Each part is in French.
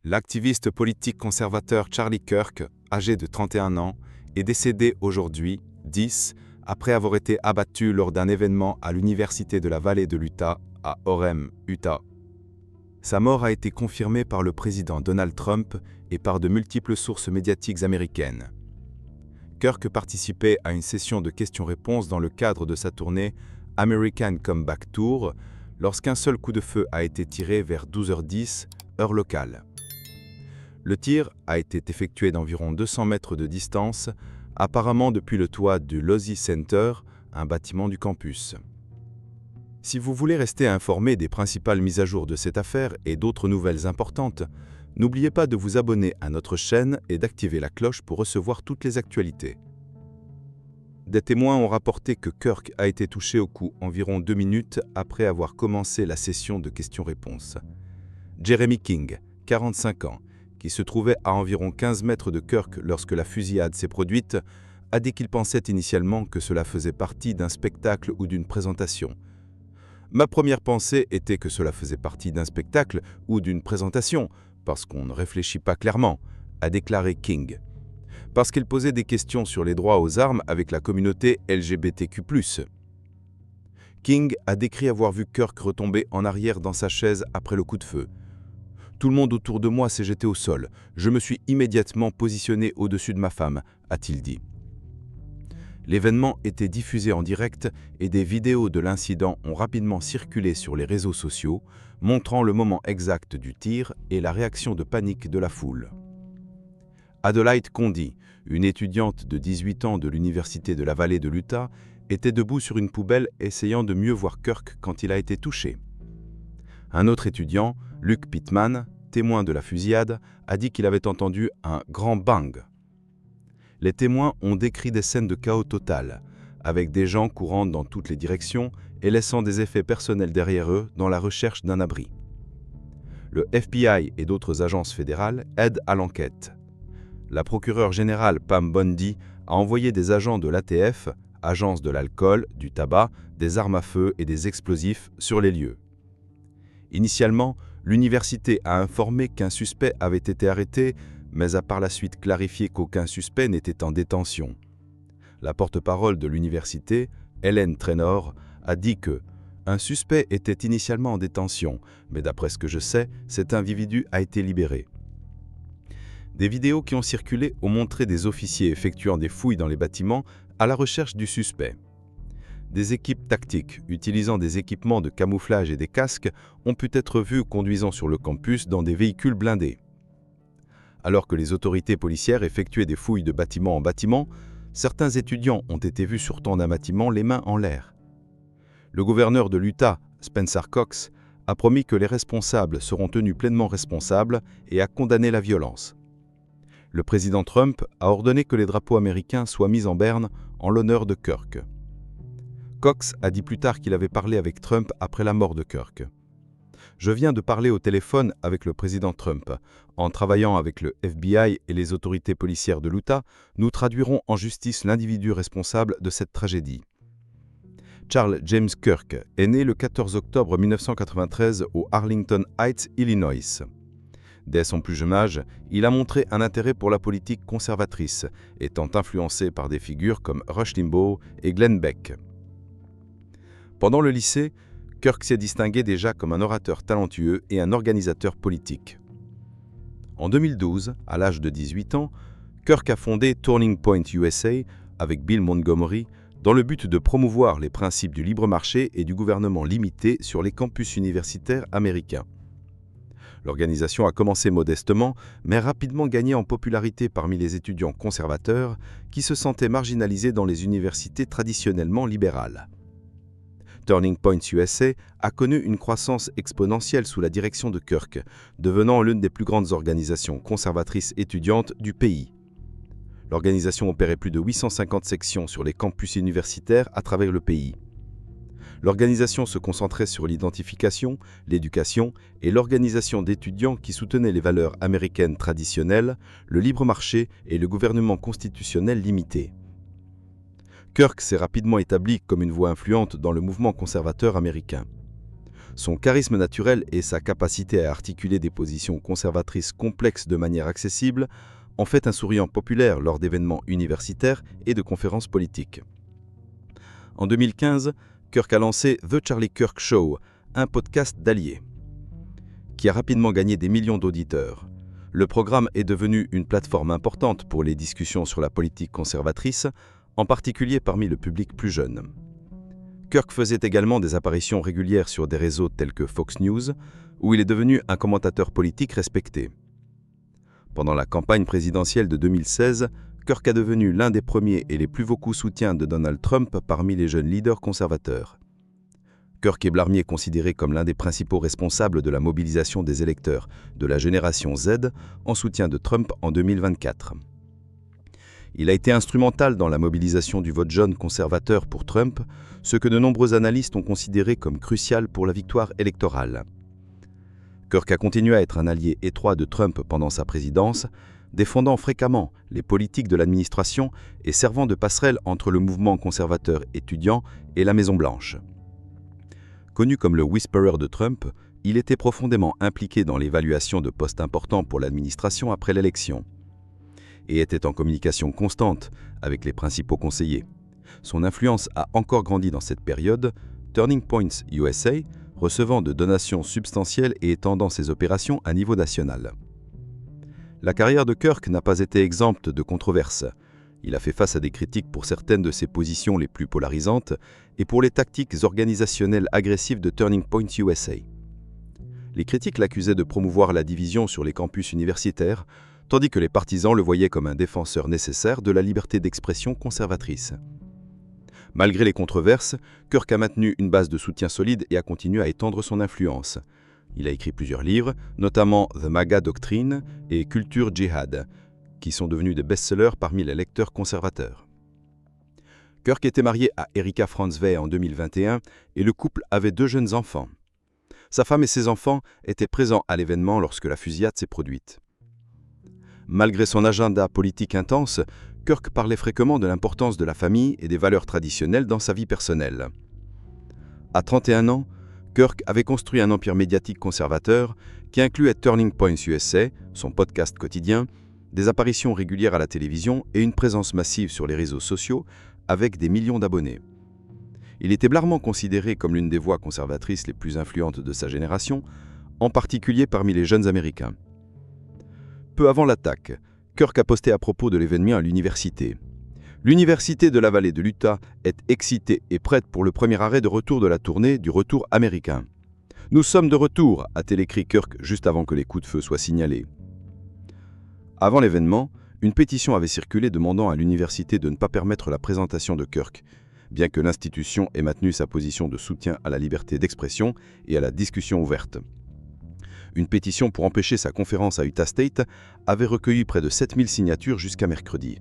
L'activiste politique conservateur Charlie Kirk, âgé de 31 ans, est décédé aujourd'hui, 10, après avoir été abattu lors d'un événement à l'Université de la Vallée de l'Utah, à Orem, Utah. Sa mort a été confirmée par le président Donald Trump et par de multiples sources médiatiques américaines. Kirk participait à une session de questions-réponses dans le cadre de sa tournée American Comeback Tour, lorsqu'un seul coup de feu a été tiré vers 12h10, heure locale. Le tir a été effectué d'environ 200 mètres de distance, apparemment depuis le toit du Lozy Center, un bâtiment du campus. Si vous voulez rester informé des principales mises à jour de cette affaire et d'autres nouvelles importantes, n'oubliez pas de vous abonner à notre chaîne et d'activer la cloche pour recevoir toutes les actualités. Des témoins ont rapporté que Kirk a été touché au cou environ 2 minutes après avoir commencé la session de questions-réponses. Jeremy King, 45 ans, qui se trouvait à environ 15 mètres de Kirk lorsque la fusillade s'est produite, a dit qu'il pensait initialement que cela faisait partie d'un spectacle ou d'une présentation. « Ma première pensée était que cela faisait partie d'un spectacle ou d'une présentation, parce qu'on ne réfléchit pas clairement », a déclaré King. Parce qu'il posait des questions sur les droits aux armes avec la communauté LGBTQ+. King a décrit avoir vu Kirk retomber en arrière dans sa chaise après le coup de feu. Tout le monde autour de moi s'est jeté au sol. Je me suis immédiatement positionné au-dessus de ma femme, a-t-il dit. L'événement était diffusé en direct et des vidéos de l'incident ont rapidement circulé sur les réseaux sociaux, montrant le moment exact du tir et la réaction de panique de la foule. Adelaide Condi, une étudiante de 18 ans de l'Université de la Vallée de l'Utah, était debout sur une poubelle essayant de mieux voir Kirk quand il a été touché. Un autre étudiant, Luke Pittman, témoin de la fusillade, a dit qu'il avait entendu un grand bang. Les témoins ont décrit des scènes de chaos total, avec des gens courant dans toutes les directions et laissant des effets personnels derrière eux dans la recherche d'un abri. Le FBI et d'autres agences fédérales aident à l'enquête. La procureure générale Pam Bondi a envoyé des agents de l'ATF, agence de l'alcool, du tabac, des armes à feu et des explosifs, sur les lieux. Initialement, l'université a informé qu'un suspect avait été arrêté, mais a par la suite clarifié qu'aucun suspect n'était en détention. La porte-parole de l'université, Helen Trainor, a dit que un suspect était initialement en détention, mais d'après ce que je sais, cet individu a été libéré. Des vidéos qui ont circulé ont montré des officiers effectuant des fouilles dans les bâtiments à la recherche du suspect. Des équipes tactiques utilisant des équipements de camouflage et des casques ont pu être vues conduisant sur le campus dans des véhicules blindés. Alors que les autorités policières effectuaient des fouilles de bâtiment en bâtiment, certains étudiants ont été vus sortant d'un bâtiment les mains en l'air. Le gouverneur de l'Utah, Spencer Cox, a promis que les responsables seront tenus pleinement responsables et a condamné la violence. Le président Trump a ordonné que les drapeaux américains soient mis en berne en l'honneur de Kirk. Cox a dit plus tard qu'il avait parlé avec Trump après la mort de Kirk. « Je viens de parler au téléphone avec le président Trump. En travaillant avec le FBI et les autorités policières de l'Utah, nous traduirons en justice l'individu responsable de cette tragédie. » Charles James Kirk est né le 14 octobre 1993 au Arlington Heights, Illinois. Dès son plus jeune âge, il a montré un intérêt pour la politique conservatrice, étant influencé par des figures comme Rush Limbaugh et Glenn Beck. Pendant le lycée, Kirk s'est distingué déjà comme un orateur talentueux et un organisateur politique. En 2012, à l'âge de 18 ans, Kirk a fondé Turning Point USA avec Bill Montgomery dans le but de promouvoir les principes du libre marché et du gouvernement limité sur les campus universitaires américains. L'organisation a commencé modestement, mais a rapidement gagné en popularité parmi les étudiants conservateurs qui se sentaient marginalisés dans les universités traditionnellement libérales. Turning Point USA a connu une croissance exponentielle sous la direction de Kirk, devenant l'une des plus grandes organisations conservatrices étudiantes du pays. L'organisation opérait plus de 850 sections sur les campus universitaires à travers le pays. L'organisation se concentrait sur l'identification, l'éducation et l'organisation d'étudiants qui soutenaient les valeurs américaines traditionnelles, le libre marché et le gouvernement constitutionnel limité. Kirk s'est rapidement établi comme une voix influente dans le mouvement conservateur américain. Son charisme naturel et sa capacité à articuler des positions conservatrices complexes de manière accessible en fait un souriant populaire lors d'événements universitaires et de conférences politiques. En 2015, Kirk a lancé The Charlie Kirk Show, un podcast d'alliés, qui a rapidement gagné des millions d'auditeurs. Le programme est devenu une plateforme importante pour les discussions sur la politique conservatrice, en particulier parmi le public plus jeune. Kirk faisait également des apparitions régulières sur des réseaux tels que Fox News, où il est devenu un commentateur politique respecté. Pendant la campagne présidentielle de 2016, Kirk est devenu l'un des premiers et les plus vocaux soutiens de Donald Trump parmi les jeunes leaders conservateurs. Kirk est blarmier considéré comme l'un des principaux responsables de la mobilisation des électeurs de la génération Z en soutien de Trump en 2024. Il a été instrumental dans la mobilisation du vote jeune conservateur pour Trump, ce que de nombreux analystes ont considéré comme crucial pour la victoire électorale. Kirk a continué à être un allié étroit de Trump pendant sa présidence, défendant fréquemment les politiques de l'administration et servant de passerelle entre le mouvement conservateur étudiant et la Maison-Blanche. Connu comme le Whisperer de Trump, il était profondément impliqué dans l'évaluation de postes importants pour l'administration après l'élection et était en communication constante avec les principaux conseillers. Son influence a encore grandi dans cette période, Turning Points USA recevant de donations substantielles et étendant ses opérations à niveau national. La carrière de Kirk n'a pas été exempte de controverses. Il a fait face à des critiques pour certaines de ses positions les plus polarisantes et pour les tactiques organisationnelles agressives de Turning Point USA. Les critiques l'accusaient de promouvoir la division sur les campus universitaires, tandis que les partisans le voyaient comme un défenseur nécessaire de la liberté d'expression conservatrice. Malgré les controverses, Kirk a maintenu une base de soutien solide et a continué à étendre son influence. Il a écrit plusieurs livres, notamment The MAGA Doctrine et Culture Jihad, qui sont devenus des best-sellers parmi les lecteurs conservateurs. Kirk était marié à Erika Franzwey en 2021 et le couple avait 2 jeunes enfants. Sa femme et ses enfants étaient présents à l'événement lorsque la fusillade s'est produite. Malgré son agenda politique intense, Kirk parlait fréquemment de l'importance de la famille et des valeurs traditionnelles dans sa vie personnelle. À 31 ans, Kirk avait construit un empire médiatique conservateur qui incluait Turning Points USA, son podcast quotidien, des apparitions régulières à la télévision et une présence massive sur les réseaux sociaux avec des millions d'abonnés. Il était blarement considéré comme l'une des voix conservatrices les plus influentes de sa génération, en particulier parmi les jeunes Américains. Peu avant l'attaque, Kirk a posté à propos de l'événement à l'université. L'université de la vallée de l'Utah est excitée et prête pour le premier arrêt de retour de la tournée du retour américain. Nous sommes de retour, a-t-il écrit Kirk juste avant que les coups de feu soient signalés. Avant l'événement, une pétition avait circulé demandant à l'université de ne pas permettre la présentation de Kirk, bien que l'institution ait maintenu sa position de soutien à la liberté d'expression et à la discussion ouverte. Une pétition pour empêcher sa conférence à Utah State avait recueilli près de 7000 signatures jusqu'à mercredi.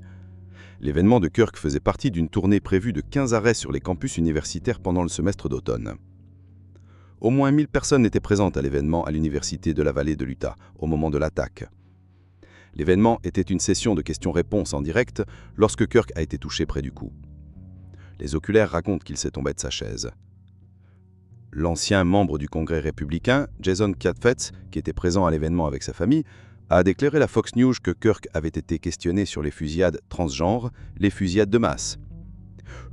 L'événement de Kirk faisait partie d'une tournée prévue de 15 arrêts sur les campus universitaires pendant le semestre d'automne. Au moins 1000 personnes étaient présentes à l'événement à l'université de la vallée de l'Utah au moment de l'attaque. L'événement était une session de questions-réponses en direct lorsque Kirk a été touché près du cou. Les oculaires racontent qu'il s'est tombé de sa chaise. L'ancien membre du Congrès républicain, Jason Chaffetz, qui était présent à l'événement avec sa famille, a déclaré à Fox News que Kirk avait été questionné sur les fusillades transgenres, les fusillades de masse.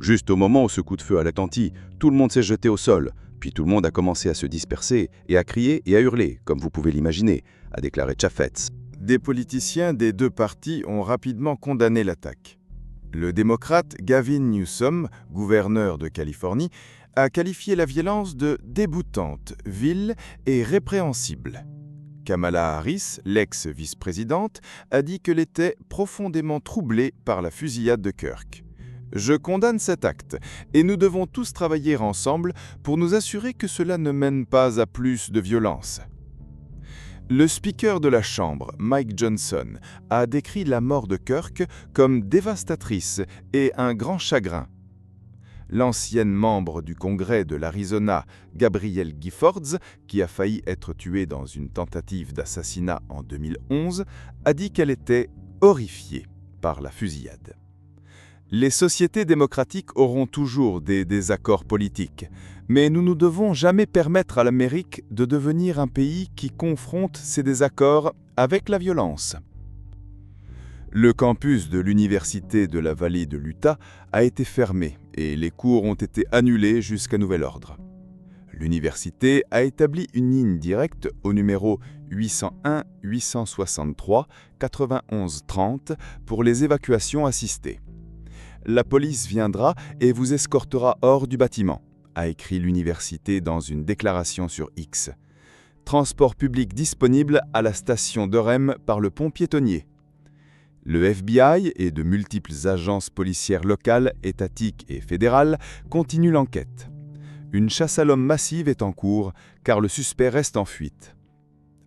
Juste au moment où ce coup de feu a retenti, tout le monde s'est jeté au sol, puis tout le monde a commencé à se disperser et à crier et à hurler, comme vous pouvez l'imaginer, a déclaré Chaffetz. Des politiciens des 2 partis ont rapidement condamné l'attaque. Le démocrate Gavin Newsom, gouverneur de Californie, a qualifié la violence de déboutante, vile et répréhensible. Kamala Harris, l'ex-vice-présidente, a dit qu'elle était profondément troublée par la fusillade de Kirk. « Je condamne cet acte et nous devons tous travailler ensemble pour nous assurer que cela ne mène pas à plus de violence. » Le speaker de la Chambre, Mike Johnson, a décrit la mort de Kirk comme dévastatrice et un grand chagrin. L'ancienne membre du Congrès de l'Arizona, Gabrielle Giffords, qui a failli être tuée dans une tentative d'assassinat en 2011, a dit qu'elle était horrifiée par la fusillade. Les sociétés démocratiques auront toujours des désaccords politiques, Mais nous ne devons jamais permettre à l'Amérique de devenir un pays qui confronte ses désaccords avec la violence. Le campus de l'Université de la Vallée de l'Utah a été fermé et les cours ont été annulés jusqu'à nouvel ordre. L'université a établi une ligne directe au numéro 801 863 91 30 pour les évacuations assistées. La police viendra et vous escortera hors du bâtiment, a écrit l'université dans une déclaration sur X. Transport public disponible à la station d'Orem par le pont piétonnier. Le FBI et de multiples agences policières locales, étatiques et fédérales continuent l'enquête. Une chasse à l'homme massive est en cours car le suspect reste en fuite.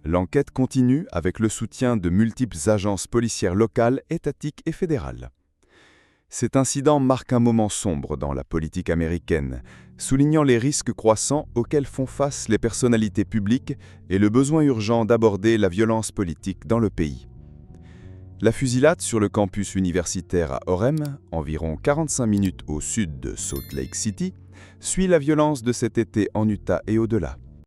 L'enquête continue avec le soutien de multiples agences policières locales, étatiques et fédérales. Cet incident marque un moment sombre dans la politique américaine, soulignant les risques croissants auxquels font face les personnalités publiques et le besoin urgent d'aborder la violence politique dans le pays. La fusillade sur le campus universitaire à Orem, environ 45 minutes au sud de Salt Lake City, suit la violence de cet été en Utah et au-delà.